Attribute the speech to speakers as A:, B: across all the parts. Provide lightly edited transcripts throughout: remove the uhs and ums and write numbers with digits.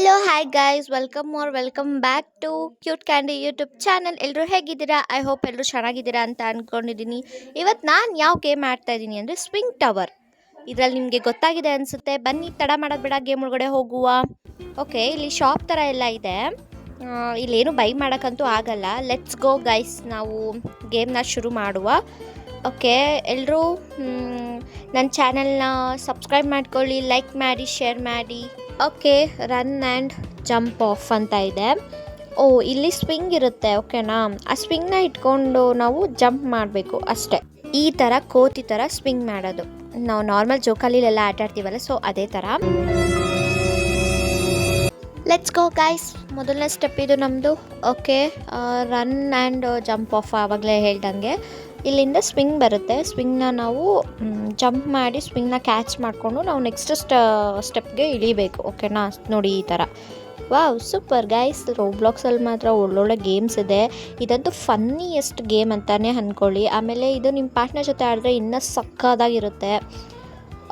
A: Hello hi guys welcome back to cute candy YouTube channel. ಎಲ್ಲರೂ ಹೇಗಿದ್ದೀರಾ? I hope ಎಲ್ಲರೂ ಚೆನ್ನಾಗಿದ್ದೀರಾ ಅಂತ ಅಂದ್ಕೊಂಡಿದ್ದೀನಿ. ಇವತ್ತು ನಾನು ಯಾವ ಗೇಮ್ ಆಡ್ತಾ ಇದ್ದೀನಿ ಅಂದರೆ ಸ್ವಿಂಗ್ ಟವರ್. ಇದರಲ್ಲಿ ನಿಮಗೆ ಗೊತ್ತಾಗಿದೆ ಅನಿಸುತ್ತೆ. ಬನ್ನಿ ತಡ ಮಾಡೋದು ಬೇಡ, ಗೇಮ್ ಒಳಗಡೆ ಹೋಗುವ. ಓಕೆ, ಇಲ್ಲಿ ಶಾಪ್ ಥರ ಎಲ್ಲ ಇದೆ. ಇಲ್ಲೇನು ಬೈ ಮಾಡೋಕ್ಕಂತೂ ಆಗಲ್ಲ. ಲೆಟ್ಸ್ ಗೋ ಗೈಸ್, ನಾವು ಗೇಮ್ನ ಶುರು ಮಾಡುವ. ಓಕೆ, ಎಲ್ಲರೂ ನನ್ನ ಚಾನಲ್ನ ಸಬ್ಸ್ಕ್ರೈಬ್ ಮಾಡ್ಕೊಳ್ಳಿ, ಲೈಕ್ ಮಾಡಿ, ಶೇರ್ ಮಾಡಿ. Okay, run and jump of ಅಂತ ಇದೆ. ಇಲ್ಲಿ ಸ್ವಿಂಗ್ ಇರುತ್ತೆ. ಓಕೆನಾ, ಆ ಸ್ವಿಂಗ್ನ ಇಟ್ಕೊಂಡು ನಾವು ಜಂಪ್ ಮಾಡಬೇಕು ಅಷ್ಟೇ. ಈ ಥರ ಕೋತಿ ಥರ ಸ್ವಿಂಗ್ ಮಾಡೋದು. ನಾವು ನಾರ್ಮಲ್ ಜೋಕಾಲಿಲೆಲ್ಲ ಆಟ ಆಡ್ತೀವಲ್ಲ, ಸೊ ಅದೇ ಥರ. ಲೆಟ್ಸ್ ಗೋ ಗೈಸ್, ಮೊದಲನೇ ಸ್ಟೆಪ್ ಇದು ನಮ್ಮದು. Okay, run and jump of ಆವಾಗಲೇ ಹೇಳ್ದಂಗೆ ಇಲ್ಲಿಂದ ಸ್ವಿಂಗ್ ಬರುತ್ತೆ. ಸ್ವಿಂಗ್ನ ನಾವು ಜಂಪ್ ಮಾಡಿ ಸ್ವಿಂಗ್ನ ಕ್ಯಾಚ್ ಮಾಡಿಕೊಂಡು ನಾವು ನೆಕ್ಸ್ಟ್ ಸ್ಟೆಪ್ಗೆ ಇಳಿಬೇಕು. ಓಕೆನಾ, ನೋಡಿ ಈ ಥರ. Wow, super guys. ರೋಬ್ಲಾಕ್ಸಲ್ಲಿ ಮಾತ್ರ ಒಳ್ಳೊಳ್ಳೆ ಗೇಮ್ಸ್ ಇದೆ. ಇದಂತೂ ಫನ್ನಿಯೆಸ್ಟ್ ಗೇಮ್ ಅಂತಲೇ ಅಂದ್ಕೊಳ್ಳಿ. ಆಮೇಲೆ ಇದು ನಿಮ್ಮ ಪಾರ್ಟ್ನರ್ ಜೊತೆ ಆಡಿದ್ರೆ ಇನ್ನೂ ಸಕ್ಕದಾಗಿರುತ್ತೆ.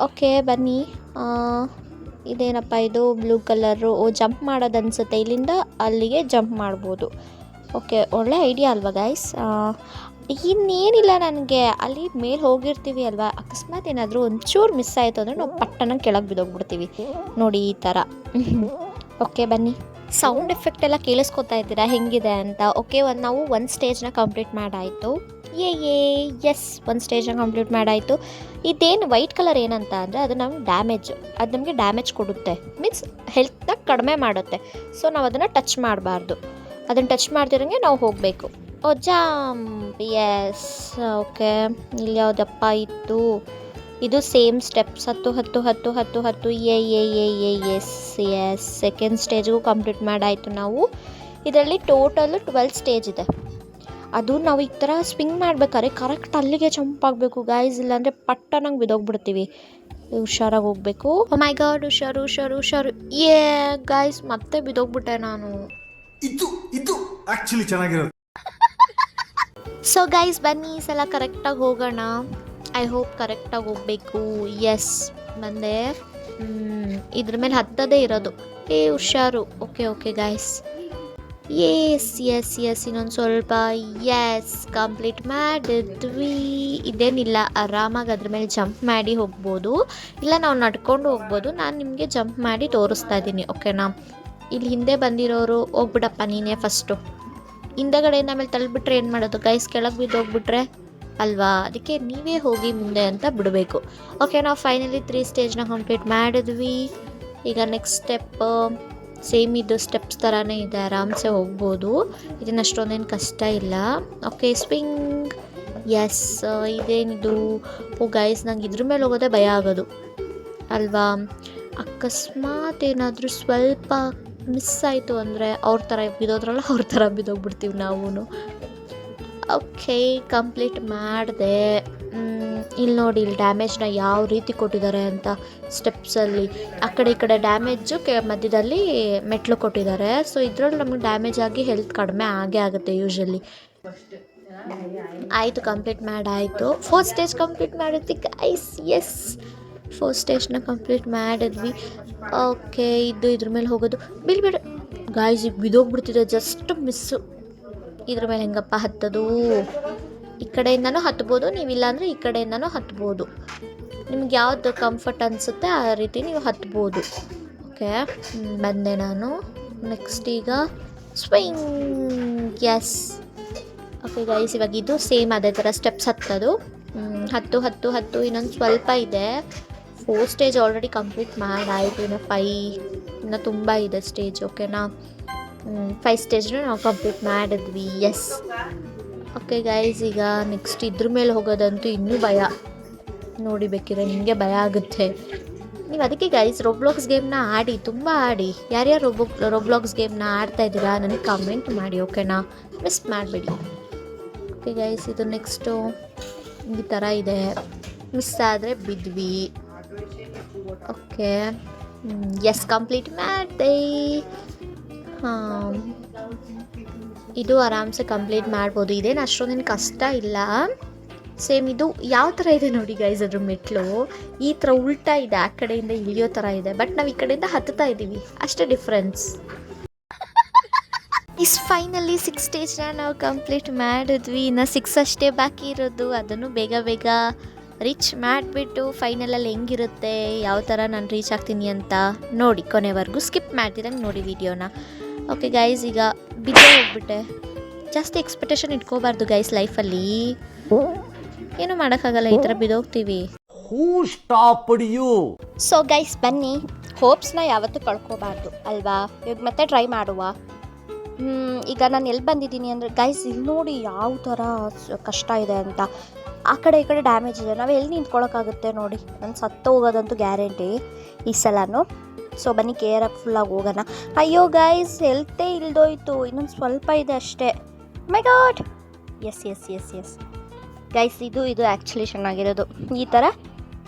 A: ಓಕೆ ಬನ್ನಿ. ಇದೇನಪ್ಪ ಇದು ಬ್ಲೂ ಕಲರು. ಜಂಪ್ ಮಾಡೋದು ಅನಿಸುತ್ತೆ. ಇಲ್ಲಿಂದ ಅಲ್ಲಿಗೆ ಜಂಪ್ ಮಾಡ್ಬೋದು. ಓಕೆ, ಒಳ್ಳೆ ಐಡಿಯಾ ಅಲ್ವಾ ಗೈಸ್? ಇನ್ನೇನಿಲ್ಲ, ನನಗೆ ಅಲ್ಲಿ ಮೇಲೆ ಹೋಗಿರ್ತೀವಿ ಅಲ್ವಾ, ಅಕಸ್ಮಾತ್ ಏನಾದರೂ ಒಂಚೂರು ಮಿಸ್ ಆಯಿತು ಅಂದರೆ ನಾವು ಪಟ್ಟನ ಕೆಳಗೆ ಬಿದ್ದೋಗ್ಬಿಡ್ತೀವಿ. ನೋಡಿ ಈ ಥರ. ಓಕೆ ಬನ್ನಿ. ಸೌಂಡ್ ಎಫೆಕ್ಟ್ ಎಲ್ಲ ಕೇಳಿಸ್ಕೊತಾ ಇದ್ದೀರಾ ಹೆಂಗಿದೆ ಅಂತ? ಓಕೆ, ನಾವು ಒಂದು ಸ್ಟೇಜ್ನ ಕಂಪ್ಲೀಟ್ ಮಾಡಾಯಿತು. ಎಸ್, ಒಂದು ಸ್ಟೇಜ್ನ ಕಂಪ್ಲೀಟ್ ಮಾಡಾಯಿತು. ಇದೇನು ವೈಟ್ ಕಲರ್ ಏನಂತ ಅಂದರೆ ಅದು ನಮ್ಗೆ ಡ್ಯಾಮೇಜ್. ಅದು ನಮಗೆ ಡ್ಯಾಮೇಜ್ ಕೊಡುತ್ತೆ, ಮೀನ್ಸ್ ಹೆಲ್ತ್ನ ಕಡಿಮೆ ಮಾಡುತ್ತೆ. ಸೊ ನಾವು ಅದನ್ನು ಟಚ್ ಮಾಡಬಾರ್ದು. ಅದನ್ನು ಟಚ್ ಮಾಡ್ತಿರೋಂಗೆ ನಾವು ಹೋಗಬೇಕು. ಜಾಂಪ್. ಎಸ್. ಓಕೆ, ಇಲ್ಲಿ ಯಾವುದಪ್ಪ ಇತ್ತು? ಇದು ಸೇಮ್ ಸ್ಟೆಪ್ಸ್. 10 ಎಸ್. ಸೆಕೆಂಡ್ ಸ್ಟೇಜ್ಗೂ ಕಂಪ್ಲೀಟ್ ಮಾಡಾಯಿತು ನಾವು. ಇದರಲ್ಲಿ ಟೋಟಲ್ 12 ಸ್ಟೇಜ್ ಇದೆ. ಅದು ನಾವು ಈ ಥರ ಸ್ವಿಂಗ್ ಮಾಡ್ಬೇಕಾದ್ರೆ ಕರೆಕ್ಟ್ ಅಲ್ಲಿಗೆ ಜಂಪ್ ಆಗಬೇಕು ಗೈಸ್, ಇಲ್ಲಾಂದರೆ ಪಟ್ಟನಂಗೆ ಬಿದ್ದೋಗ್ಬಿಡ್ತೀವಿ. ಹುಷಾರಾಗಿ ಹೋಗಬೇಕು. ಮೈ ಗಾಡ್, ಹುಷಾರು. ಗೈಸ್, ಮತ್ತೆ ಬಿದ್ದೋಗ್ಬಿಟ್ಟೆ ನಾನು.
B: ಇದು ಆಕ್ಚುಲಿ ಚೆನ್ನಾಗಿರೋದು.
A: ಸೊ ಗೈಸ್, ಬನ್ನಿ ಈ ಸಲ ಕರೆಕ್ಟಾಗಿ ಹೋಗೋಣ. ಐ ಹೋಪ್ ಕರೆಕ್ಟಾಗಿ ಹೋಗಬೇಕು. ಎಸ್, ಬಂದೆ. ಇದ್ರ ಮೇಲೆ ಹತ್ತದೇ ಇರೋದು. ಹುಷಾರು. Okay guys. ಎಸ್, ಇನ್ನೊಂದು ಸ್ವಲ್ಪ. ಎಸ್, ಕಂಪ್ಲೀಟ್ ಮಾಡಿದ್ವಿ. ಇದೇನಿಲ್ಲ, ಆರಾಮಾಗಿ ಅದ್ರ ಮೇಲೆ ಜಂಪ್ ಮಾಡಿ ಹೋಗ್ಬೋದು, ಇಲ್ಲ ನಾವು ನಡ್ಕೊಂಡು ಹೋಗ್ಬೋದು. ನಾನು ನಿಮಗೆ ಜಂಪ್ ಮಾಡಿ ತೋರಿಸ್ತಾ ಇದ್ದೀನಿ. ಓಕೆನಾ, ಇಲ್ಲಿ ಹಿಂದೆ ಬಂದಿರೋರು ಹೋಗ್ಬಿಡಪ್ಪ ನೀನೇ ಫಸ್ಟು. ಹಿಂದೆಗಡೆಯಿಂದ ಆಮೇಲೆ ತಳ್ಳಿಬಿಟ್ರೆ ಏನು ಮಾಡೋದು ಗೈಸ್? ಕೆಳಗೆ ಬಿದ್ದೋಗ್ಬಿಟ್ರೆ ಅಲ್ವಾ? ಅದಕ್ಕೆ ನೀವೇ ಹೋಗಿ ಮುಂದೆ ಅಂತ ಬಿಡಬೇಕು. ಓಕೆ, ನಾವು ಫೈನಲಿ 3 ಸ್ಟೇಜ್ನ ಕಂಪ್ಲೀಟ್ ಮಾಡಿದ್ವಿ. ಈಗ ನೆಕ್ಸ್ಟ್ ಸ್ಟೆಪ್ ಸೇಮ್ ಇದು ಸ್ಟೆಪ್ಸ್ ಥರನೇ ಇದೆ, ಆರಾಮ್ಸೆ ಹೋಗ್ಬೋದು. ಇದನ್ನು ಅಷ್ಟೊಂದೇನು ಕಷ್ಟ ಇಲ್ಲ. Okay, swing. ಎಸ್, ಇದೇನಿದು? ಗೈಸ್, ನಂಗೆ ಇದ್ರ ಮೇಲೆ ಹೋಗೋದೇ ಭಯ ಆಗೋದು ಅಲ್ವಾ? ಅಕಸ್ಮಾತ್ ಏನಾದರೂ ಸ್ವಲ್ಪ ಮಿಸ್ ಆಯಿತು ಅಂದರೆ ಅವ್ರ ಥರ ಬಿದ್ದೋದ್ರಲ್ಲ, ಅವ್ರ ಥರ ಬಿದ್ದೋಗ್ಬಿಡ್ತೀವಿ ನಾವು. ಓಕೆ, ಕಂಪ್ಲೀಟ್ ಮಾಡಿದೆ. ಇಲ್ಲಿ ನೋಡಿ, ಇಲ್ಲಿ ಡ್ಯಾಮೇಜ್ನ ಯಾವ ರೀತಿ ಕೊಟ್ಟಿದ್ದಾರೆ ಅಂತ. ಸ್ಟೆಪ್ಸಲ್ಲಿ ಆ ಕಡೆ ಈ ಕಡೆ ಡ್ಯಾಮೇಜು, ಮಧ್ಯದಲ್ಲಿ ಮೆಟ್ಲು ಕೊಟ್ಟಿದ್ದಾರೆ. ಸೊ ಇದರಲ್ಲಿ ನಮಗೆ ಡ್ಯಾಮೇಜ್ ಆಗಿ ಹೆಲ್ತ್ ಕಡಿಮೆ ಆಗೇ ಆಗುತ್ತೆ ಯೂಶ್ವಲಿ. ಆಯಿತು, ಕಂಪ್ಲೀಟ್ ಮಾಡಾಯಿತು. 4 ಸ್ಟೇಜ್ ಕಂಪ್ಲೀಟ್ ಮಾಡಿದ್ವಿ ಗೈಸ್. ಎಸ್, 4 ಸ್ಟೇಜ್ನ ಕಂಪ್ಲೀಟ್ ಮಾಡಿದ್ವಿ. ಓಕೆ, ಇದ್ರ ಮೇಲೆ ಹೋಗೋದು. ಬಿಲ್ಬೇಡ ಗಾಯ್ಸ್, ಈಗ ಬಿದ್ದೋಗ್ಬಿಡ್ತಿದೆ, ಜಸ್ಟ್ ಮಿಸ್ಸು. ಇದ್ರ ಮೇಲೆ ಹೆಂಗಪ್ಪ ಹತ್ತೋದು? ಈ ಕಡೆಯಿಂದನೂ ಹತ್ಬೋದು, ನೀವಿಲ್ಲ ಅಂದರೆ ಈ ಕಡೆಯಿಂದನೂ ಹತ್ಬೋದು. ನಿಮ್ಗೆ ಯಾವುದು ಕಂಫರ್ಟ್ ಅನಿಸುತ್ತೆ ಆ ರೀತಿ ನೀವು ಹತ್ಬೋದು. ಓಕೆ, ಬಂದೆ ನಾನು. ನೆಕ್ಸ್ಟ್ ಈಗ ಸ್ವಿಂಗ್. ಎಸ್. ಓಕೆ ಗೈಸ್, ಇವಾಗ ಇದು ಸೇಮ್ ಅದೇ ಥರ ಸ್ಟೆಪ್ಸ್ ಹತ್ತೋದು. 10 ಇನ್ನೊಂದು ಸ್ವಲ್ಪ ಇದೆ. 4 ಸ್ಟೇಜ್ ಆಲ್ರೆಡಿ ಕಂಪ್ಲೀಟ್ ಮಾಡಾಯಿತು. ಇನ್ನು 5 ಇನ್ನು ತುಂಬ ಇದೆ ಸ್ಟೇಜ್. ಓಕೆನಾ, 5 ಸ್ಟೇಜ್ನ ನಾವು ಕಂಪ್ಲೀಟ್ ಮಾಡಿದ್ವಿ. ಎಸ್. ಓಕೆ ಗೈಸ್, ಈಗ ನೆಕ್ಸ್ಟ್ ಇದ್ರ ಮೇಲೆ ಹೋಗೋದಂತೂ ಇನ್ನೂ ಭಯ. ನೋಡಿ, ಬೇಕಿದ್ರೆ ನಿಮಗೆ ಭಯ ಆಗುತ್ತೆ. ನೀವು ಅದಕ್ಕೆ ಗೈಸ್ ರೋಬ್ಲಾಕ್ಸ್ ಗೇಮ್ನ ಆಡಿ, ತುಂಬ ಆಡಿ. ಯಾರ್ಯಾರು ರೋಬ್ಲಾಕ್ಸ್ ಗೇಮ್ನ ಆಡ್ತಾ ಇದ್ದೀರಾ ನನಗೆ ಕಮೆಂಟ್ ಮಾಡಿ. ಓಕೆನಾ, ಮಿಸ್ ಮಾಡಬೇಡಿ. ಓಕೆ ಗೈಸ್, ಇದು ನೆಕ್ಸ್ಟು ಈ ಥರ ಇದೆ. ಮಿಸ್ ಆದರೆ ಬಿದ್ವಿ. ಓಕೆ, ಎಸ್, ಕಂಪ್ಲೀಟ್ ಮಾಡಿದೆ. ಇದು ಆರಾಮ್ಸೆ ಕಂಪ್ಲೀಟ್ ಮಾಡ್ಬೋದು. ಇದೇನು ಅಷ್ಟೊಂದೇನು ಕಷ್ಟ ಇಲ್ಲ. ಸೇಮ್ ಇದು ಯಾವ ಥರ ಇದೆ ನೋಡಿ ಗೈಸ್, ಅದ್ರ ಮೆಟ್ಲು ಈ ಥರ ಉಲ್ಟಾ ಇದೆ, ಆ ಕಡೆಯಿಂದ ಇಳಿಯೋ ಥರ ಇದೆ. ಬಟ್ ನಾವು ಈ ಕಡೆಯಿಂದ ಹತ್ತುತ್ತಾ ಇದ್ದೀವಿ, ಅಷ್ಟೇ ಡಿಫ್ರೆನ್ಸ್. ಫೈನಲಿ 6 ಸ್ಟೇಜ್ನ ನಾವು ಕಂಪ್ಲೀಟ್ ಮಾಡಿದ್ವಿ. ಇನ್ನು 6 ಅಷ್ಟೇ ಬಾಕಿ ಇರೋದು. ಅದನ್ನು ಬೇಗ ಬೇಗ ರೀಚ್ ಮಾಡಿಬಿಟ್ಟು ಫೈನಲಲ್ಲಿ ಹೆಂಗಿರುತ್ತೆ, ಯಾವ ಥರ ನಾನು ರೀಚ್ ಆಗ್ತೀನಿ ಅಂತ ನೋಡಿ ಕೊನೆವರೆಗೂ ಸ್ಕಿಪ್ ಮಾಡ್ತಿದ್ದಂಗೆ ನೋಡಿ ವಿಡಿಯೋನ. ಓಕೆ ಗೈಸ್, ಈಗ ಬಿದ್ದೇ ಹೋಗ್ಬಿಟ್ಟೆ. ಜಾಸ್ತಿ ಎಕ್ಸ್ಪೆಕ್ಟೇಷನ್ ಇಟ್ಕೋಬಾರ್ದು ಗೈಸ್ ಲೈಫಲ್ಲಿ, ಏನು ಮಾಡೋಕ್ಕಾಗಲ್ಲ, ಈ ಥರ ಬಿದ್ದೋಗ್ತೀವಿ. ಸೊ ಗೈಸ್ ಬನ್ನಿ, ಹೋಪ್ಸ್ನ ಯಾವತ್ತೂ ಕಳ್ಕೊಬಾರ್ದು ಅಲ್ವಾ. ಇವಾಗ ಮತ್ತೆ ಟ್ರೈ ಮಾಡುವ. ಈಗ ನಾನು ಎಲ್ಲಿ ಬಂದಿದ್ದೀನಿ ಅಂದರೆ ಗೈಸ್, ಇಲ್ಲಿ ನೋಡಿ ಯಾವ ಥರ ಕಷ್ಟ ಇದೆ ಅಂತ. ಆ ಕಡೆ ಈ ಕಡೆ ಡ್ಯಾಮೇಜ್ ಇದೆ, ನಾವು ಎಲ್ಲಿ ನಿಂತ್ಕೊಳ್ಳೋಕ್ಕಾಗುತ್ತೆ ನೋಡಿ. ನಾನು ಸತ್ತು ಹೋಗೋದಂತೂ ಗ್ಯಾರಂಟಿ ಈ ಸಲನೂ. ಸೊ ಬನ್ನಿ ಕೇರ್ಫುಲ್ಲಾಗಿ ಹೋಗೋಣ. ಅಯ್ಯೋ ಗೈಸ್, ಹೆಲ್ತೇ ಇಲ್ದೋಯ್ತು, ಇನ್ನೊಂದು ಸ್ವಲ್ಪ ಇದೆ ಅಷ್ಟೇ. My god, yes yes yes yes guys, ಇದು ಆ್ಯಕ್ಚುಲಿ ಚೆನ್ನಾಗಿರೋದು. ಈ ಥರ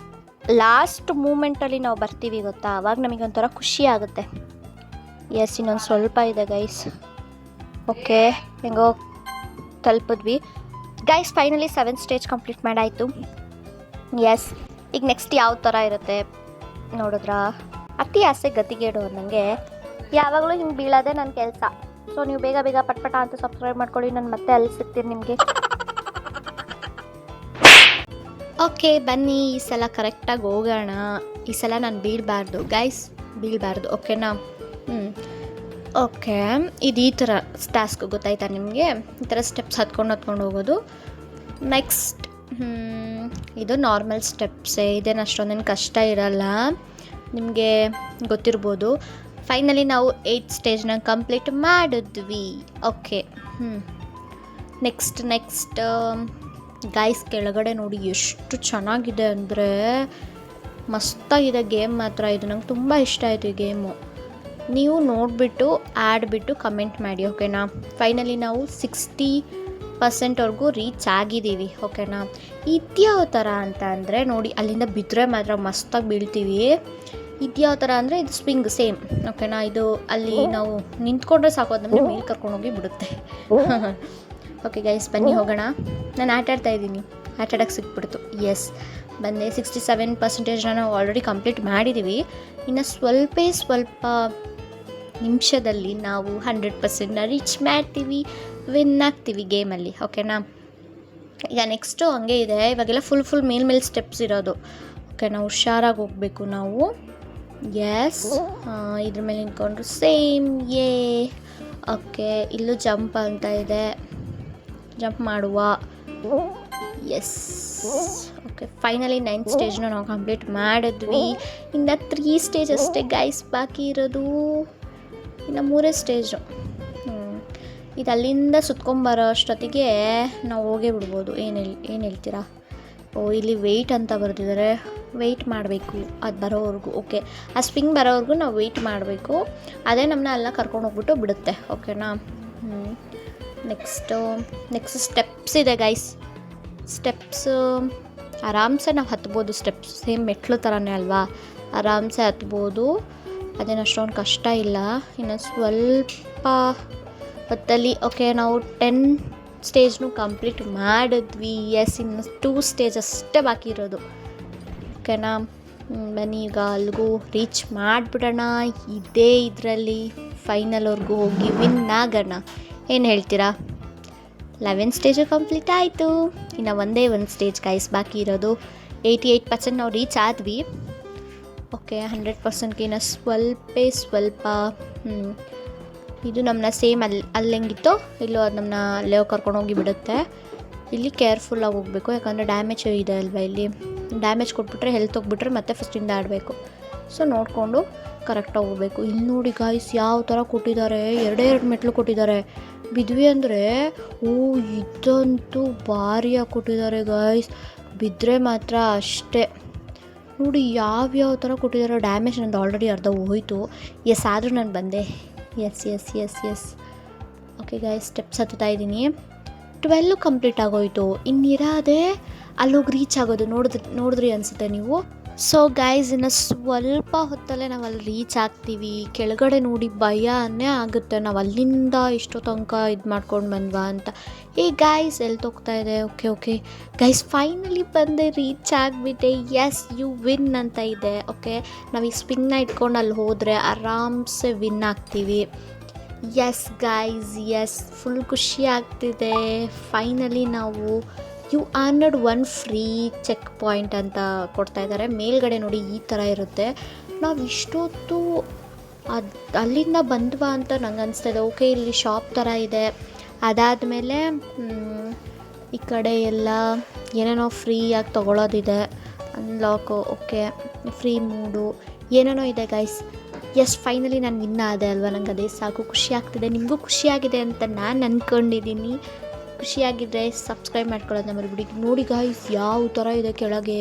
A: ಲಾಸ್ಟ್ ಮೂಮೆಂಟಲ್ಲಿ ನಾವು ಬರ್ತೀವಿ ಗೊತ್ತಾ, ಆವಾಗ ನಮಗೆ ಒಂಥರ ಖುಷಿ ಆಗುತ್ತೆ. ಎಸ್, ಇನ್ನೊಂದು ಸ್ವಲ್ಪ ಇದೆ ಗೈಸ್. ಓಕೆ, ಹೆಂಗೋ ತಲುಪಿದ್ವಿ ಗೈಸ್. ಫೈನಲಿ 7 ಸ್ಟೇಜ್ ಕಂಪ್ಲೀಟ್ ಮಾಡಾಯಿತು. ಎಸ್, ಈಗ ನೆಕ್ಸ್ಟ್ ಯಾವ ಥರ ಇರುತ್ತೆ ನೋಡಿದ್ರಾ. ಅತಿ ಆಸೆ ಗತಿಗೇಡು ನನಗೆ, ಯಾವಾಗಲೂ ಹಿಂಗೆ ಬೀಳೋದೇ ನನ್ನ ಕೆಲಸ. ಸೊ ನೀವು ಬೇಗ ಬೇಗ ಪಟ್ಪಟ ಅಂತ ಸಬ್ಸ್ಕ್ರೈಬ್ ಮಾಡ್ಕೊಳ್ಳಿ, ನಾನು ಮತ್ತೆ ಅಲ್ಲಿ ಸಿಗ್ತೀನಿ ನಿಮಗೆ. ಓಕೆ ಬನ್ನಿ, ಈ ಸಲ ಕರೆಕ್ಟಾಗಿ ಹೋಗೋಣ. ಈ ಸಲ ನಾನು ಬೀಳಬಾರ್ದು ಗೈಸ್, ಬೀಳಬಾರ್ದು. ಓಕೆನಾ? ಓಕೆ, ಇದು ಈ ಥರ ಟಾಸ್ಕ್ ಗೊತ್ತಾಯ್ತಾ ನಿಮಗೆ? ಈ ಥರ ಸ್ಟೆಪ್ಸ್ ಹತ್ಕೊಂಡು ಹೋಗೋದು. ನೆಕ್ಸ್ಟ್ ಇದು ನಾರ್ಮಲ್ ಸ್ಟೆಪ್ಸೇ, ಇದೇನು ಅಷ್ಟೊಂದೇನು ಕಷ್ಟ ಇರಲ್ಲ, ನಿಮಗೆ ಗೊತ್ತಿರ್ಬೋದು. ಫೈನಲಿ ನಾವು 8 ಸ್ಟೇಜ್ನ ಕಂಪ್ಲೀಟ್ ಮಾಡಿದ್ವಿ. ಓಕೆ, ನೆಕ್ಸ್ಟ್ ಗೈಸ್, ಕೆಳಗಡೆ ನೋಡಿ ಎಷ್ಟು ಚೆನ್ನಾಗಿದೆ ಅಂದರೆ ಮಸ್ತಾಗಿದೆ ಗೇಮ್ ಮಾತ್ರ. ಇದು ನಂಗೆ ತುಂಬ ಇಷ್ಟ ಆಯಿತು ಈ ಗೇಮು. ನೀವು ನೋಡಿಬಿಟ್ಟು ಆಡಿಬಿಟ್ಟು ಕಮೆಂಟ್ ಮಾಡಿ ಓಕೆನಾ. ಫೈನಲಿ ನಾವು 60% ರೀಚ್ ಆಗಿದ್ದೀವಿ ಓಕೆನಾ. ಇದ್ಯಾವ ಥರ ಅಂತ ಅಂದರೆ ನೋಡಿ, ಅಲ್ಲಿಂದ ಬಿದ್ದರೆ ಮಾತ್ರ ಮಸ್ತಾಗಿ ಬೀಳ್ತೀವಿ. ಇದ್ಯಾವ ಥರ ಅಂದರೆ ಇದು ಸ್ವಿಂಗ್ ಸೇಮ್ ಓಕೆನಾ. ಇದು ಅಲ್ಲಿ ನಾವು ನಿಂತ್ಕೊಂಡ್ರೆ ಸಾಕು, ಅದು ನಮಗೆ ಮೇಲೆ ಕರ್ಕೊಂಡೋಗಿ ಬಿಡುತ್ತೆ. ಓಕೆ ಗೈಸ್ ಬನ್ನಿ ಹೋಗೋಣ. ನಾನು ಆಟಾಡ್ತಾಯಿದ್ದೀನಿ, ಆಟಾಡೋಕ್ಕೆ ಸಿಕ್ಬಿಡ್ತು. ಎಸ್ ಬಂದೆ. 67% ನಾವು ಆಲ್ರೆಡಿ ಕಂಪ್ಲೀಟ್ ಮಾಡಿದ್ದೀವಿ. ಇನ್ನು ಸ್ವಲ್ಪ ನಿಮಿಷದಲ್ಲಿ ನಾವು 100% ರೀಚ್ ಮಾಡ್ತೀವಿ, ವಿನ್ ಆಗ್ತೀವಿ ಗೇಮಲ್ಲಿ ಓಕೆನಾ. ಈಗ ನೆಕ್ಸ್ಟು ಹಂಗೆ ಇದೆ, ಇವಾಗೆಲ್ಲ ಫುಲ್ ಮೇಲ್ ಸ್ಟೆಪ್ಸ್ ಇರೋದು ಓಕೆನಾ. ಹುಷಾರಾಗಿ ಹೋಗಬೇಕು ನಾವು. ಎಸ್, ಇದ್ರ ಮೇಲೆ ನಿಂತ್ಕೊಂಡ್ರು ಸೇಮ್ ಯೇ. ಓಕೆ, ಇಲ್ಲೂ ಜಂಪ್ ಅಂತ ಇದೆ, ಜಂಪ್ ಮಾಡುವ. ಎಸ್, ಓಕೆ ಫೈನಲಿ 9th ಸ್ಟೇಜ್ನ ನಾವು ಕಂಪ್ಲೀಟ್ ಮಾಡಿದ್ವಿ. ಇನ್ನು 3 ಸ್ಟೇಜ್ ಅಷ್ಟೇ ಗೈಸ್ ಬಾಕಿ ಇರೋದು, ಇನ್ನು 3 ಸ್ಟೇಜು. ಇದು ಅಲ್ಲಿಂದ ಸುತ್ಕೊಂಬರೋ ಅಷ್ಟೊತ್ತಿಗೆ ನಾವು ಹೋಗೇ ಬಿಡ್ಬೋದು. ಏನು ಹೇಳ್ತೀರಾ? ಇಲ್ಲಿ ವೆಯ್ಟ್ ಅಂತ ಬರೆದಿದ್ದಾರೆ, ವೆಯ್ಟ್ ಮಾಡಬೇಕು ಅದು ಬರೋವರೆಗೂ. ಓಕೆ, ಆ ಸ್ವಿಂಗ್ ಬರೋವರೆಗೂ ನಾವು ವೆಯ್ಟ್ ಮಾಡಬೇಕು, ಅದೇ ನಮ್ಮನ್ನ ಎಲ್ಲ ಕರ್ಕೊಂಡು ಹೋಗ್ಬಿಟ್ಟು ಬಿಡುತ್ತೆ ಓಕೆನಾ. ನೆಕ್ಸ್ಟ್ ಸ್ಟೆಪ್ಸ್ ಇದೆ ಗೈಸ್. ಸ್ಟೆಪ್ಸು ಆರಾಮ್ಸೆ ನಾವು ಹತ್ಬೋದು. ಸ್ಟೆಪ್ಸ್ ಸೇಮ್ ಮೆಟ್ಲು ಥರನೇ ಅಲ್ವಾ, ಆರಾಮ್ಸೆ ಹತ್ಬೋದು, ಅದೇನು ಅಷ್ಟೊಂದು ಕಷ್ಟ ಇಲ್ಲ. ಇನ್ನು ಸ್ವಲ್ಪ ಹೊತ್ತಲ್ಲಿ ಓಕೆ ನಾವು 10 ಸ್ಟೇಜ್ನು ಕಂಪ್ಲೀಟ್ ಮಾಡಿದ್ವಿ. ಎಸ್, ಇನ್ನು 2 ಸ್ಟೇಜ್ ಅಷ್ಟೇ ಬಾಕಿ ಇರೋದು ಓಕೆನಾ. ಬನ್ನಿ ಈಗ ಅಲ್ಲಿಗೂ ರೀಚ್ ಮಾಡಿಬಿಡೋಣ. ಇದರಲ್ಲಿ ಫೈನಲ್ವರೆಗೂ ಹೋಗಿ ವಿನ್ ಆಗೋಣ. ಏನು ಹೇಳ್ತೀರಾ? 11 ಸ್ಟೇಜು ಕಂಪ್ಲೀಟ್ ಆಯಿತು. ಇನ್ನು ಒಂದೇ ಒಂದು ಸ್ಟೇಜ್ ಗೈಸ್ ಬಾಕಿ ಇರೋದು. 88% ನಾವು ರೀಚ್ ಆದ್ವಿ ಓಕೆ. 100%ಗೆ ಇನ್ನು ಸ್ವಲ್ಪ ಇದು ನಮ್ಮನ್ನ ಸೇಮ್ ಅಲ್ಲಿ ಹೆಂಗಿತ್ತೋ ಇಲ್ಲೋ ಅದು ನಮ್ಮನ್ನ ಅಲ್ಲೇ ಕರ್ಕೊಂಡೋಗಿ ಬಿಡುತ್ತೆ. ಇಲ್ಲಿ ಕೇರ್ಫುಲ್ಲಾಗಿ ಹೋಗಬೇಕು, ಯಾಕಂದರೆ ಡ್ಯಾಮೇಜ್ ಇದೆ ಅಲ್ವಾ. ಇಲ್ಲಿ ಡ್ಯಾಮೇಜ್ ಕೊಟ್ಬಿಟ್ರೆ ಹೆಲ್ತ್ ಹೋಗ್ಬಿಟ್ರೆ ಮತ್ತೆ ಫಸ್ಟಿಂದ ಆಡಬೇಕು. ಸೊ ನೋಡಿಕೊಂಡು ಕರೆಕ್ಟಾಗಿ ಹೋಗಬೇಕು. ಇಲ್ಲಿ ನೋಡಿ ಗಾಯ್ಸ್ ಯಾವ ಥರ ಕೊಟ್ಟಿದ್ದಾರೆ, 2 ಮೆಟ್ಲು ಕೊಟ್ಟಿದ್ದಾರೆ. ಬಿದ್ವಿ ಅಂದರೆ ಇದಂತೂ ಭಾರಿಯಾಗಿ ಕೊಟ್ಟಿದ್ದಾರೆ ಗಾಯ್ಸ್. ಬಿದ್ದರೆ ಮಾತ್ರ ಅಷ್ಟೇ ನೋಡಿ ಯಾವ್ಯಾವ ಥರ ಕೊಟ್ಟಿದ್ದಾರೆ. ಡ್ಯಾಮೇಜ್ ನಂದು ಆಲ್ರೆಡಿ ಅರ್ಧ ಹೋಯಿತು. ಎಸ್, ಆದರೂ ನಾನು ಬಂದೆ. ಎಸ್ ಓಕೆ ಗಾಯ್ಸ್, ಸ್ಟೆಪ್ಸ್ ಹತ್ತುತ್ತಾ ಇದ್ದೀನಿ. 12 ಕಂಪ್ಲೀಟ್ ಆಗೋಯಿತು. ಇನ್ನಿರೋದೇ ಅಲ್ಲೋಗಿ ರೀಚ್ ಆಗೋದು. ನೋಡಿದ್ರಿ ಅನಿಸುತ್ತೆ ನೀವು. ಸೊ ಗೈಸ್ ಇನ್ನು ಸ್ವಲ್ಪ ಹೊತ್ತಲ್ಲೇ ನಾವು ಅಲ್ಲಿ ರೀಚ್ ಆಗ್ತೀವಿ. ಕೆಳಗಡೆ ನೋಡಿ ಭಯನೇ ಆಗುತ್ತೆ, ನಾವು ಅಲ್ಲಿಂದ ಇಷ್ಟೋ ತನಕ ಇದು ಮಾಡ್ಕೊಂಡು ಬಂದ್ವಾ ಅಂತ. ಗೈಸ್ ಎಲ್ಲಿ ಹೋಗ್ತಾ ಇದೆ? ಓಕೆ ಗೈಸ್ ಫೈನಲಿ ಬಂದೆ, ರೀಚ್ ಆಗಿಬಿಟ್ಟೆ. ಎಸ್ ಯು ವಿನ್ ಅಂತ ಇದೆ. ಓಕೆ, ನಾವು ಈ ಸ್ವಿಂಗ್ನ ಇಟ್ಕೊಂಡು ಅಲ್ಲಿ ಹೋದರೆ ಆರಾಮ್ಸೆ ವಿನ್ ಆಗ್ತೀವಿ. ಎಸ್ ಗೈಸ್, ಎಸ್ ಫುಲ್ ಖುಷಿ ಆಗ್ತಿದೆ. ಫೈನಲಿ ನಾವು ಯು ಆರ್ನರ್ಡ್ 1 ಫ್ರೀ ಚೆಕ್ ಪಾಯಿಂಟ್ ಅಂತ ಕೊಡ್ತಾಯಿದ್ದಾರೆ. ಮೇಲ್ಗಡೆ ನೋಡಿ ಈ ಥರ ಇರುತ್ತೆ. ನಾವು ಇಷ್ಟೊತ್ತು ಅಲ್ಲಿಂದ ಬಂದ್ವಾ ಅಂತ ನಂಗೆ ಅನಿಸ್ತಾಯಿದೆ. ಓಕೆ, ಇಲ್ಲಿ ಶಾಪ್ ಥರ ಇದೆ. ಅದಾದಮೇಲೆ ಈ ಕಡೆ ಎಲ್ಲ ಏನೇನೋ ಫ್ರೀಯಾಗಿ ತೊಗೊಳೋದಿದೆ. ಅನ್ಲಾಕು, ಓಕೆ, ಫ್ರೀ ಮೂಡು ಏನೇನೋ ಇದೆ ಗೈಸ್. ಎಸ್ ಫೈನಲಿ ನಾನು ವಿನ್ ಆದೆ ಅಲ್ವಾ, ನಂಗೆ ಅದೇ ಸಾಕು, ಖುಷಿ ಆಗ್ತಿದೆ. ನಿಮಗೂ ಖುಷಿಯಾಗಿದೆ ಅಂತ ನಾನು ಅಂದ್ಕೊಂಡಿದ್ದೀನಿ. ಖುಷಿಯಾಗಿದ್ದರೆ ಸಬ್ಸ್ಕ್ರೈಬ್ ಮಾಡ್ಕೊಳ್ಳೋದನ್ನ ಮರಿಬಿಡಿ. ನೋಡಿ ಗಾಯ್ಸ್ ಯಾವ ಥರ ಇದೆ ಕೆಳಗೆ.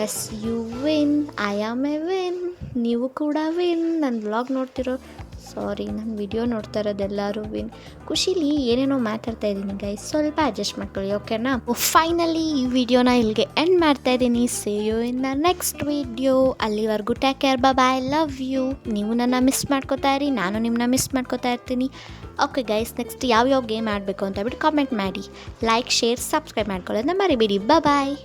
A: Yes you win, I am a win, ನೀವು ಕೂಡ ವಿನ್. ನನ್ನ ವ್ಲಾಗ್ ನೋಡ್ತಿರೋ ನನ್ನ ವಿಡಿಯೋ ನೋಡ್ತಾ ಇರೋದೆಲ್ಲರೂ ವಿನ್. ಖುಷಿಲಿ ಏನೇನೋ ಮಾತಾಡ್ತಾ ಇದ್ದೀನಿ ಗೈಸ್, ಸ್ವಲ್ಪ ಅಡ್ಜಸ್ಟ್ ಮಾಡ್ಕೊಳ್ಳಿ ಓಕೆನಾ. ಫೈನಲಿ ಈ ವಿಡಿಯೋನ ಇಲ್ಲಿಗೆ ಎಂಡ್ ಮಾಡ್ತಾ ಇದ್ದೀನಿ. See you in the next video. ಅಲ್ಲಿವರೆಗೂ take care, bye, love you. ನೀವು ನನ್ನ ಮಿಸ್ ಮಾಡ್ಕೋತಾ ಇರಿ, ನಾನು ನಿಮ್ಮನ್ನ ಮಿಸ್ ಮಾಡ್ಕೋತಾ ಇರ್ತೀನಿ. ಓಕೆ ಗೈಸ್, ನೆಕ್ಸ್ಟ್ ಯಾವ್ಯಾವ ಗೇಮ್ ಆಡಬೇಕು ಅಂತ ಬಿಟ್ಟು ಕಾಮೆಂಟ್ ಮಾಡಿ. ಲೈಕ್, ಶೇರ್, ಸಬ್ಸ್ಕ್ರೈಬ್ ಮಾಡ್ಕೊಳ್ಳೋದನ್ನ ಮರಿಬೇಡಿ. ಬಾಯ್.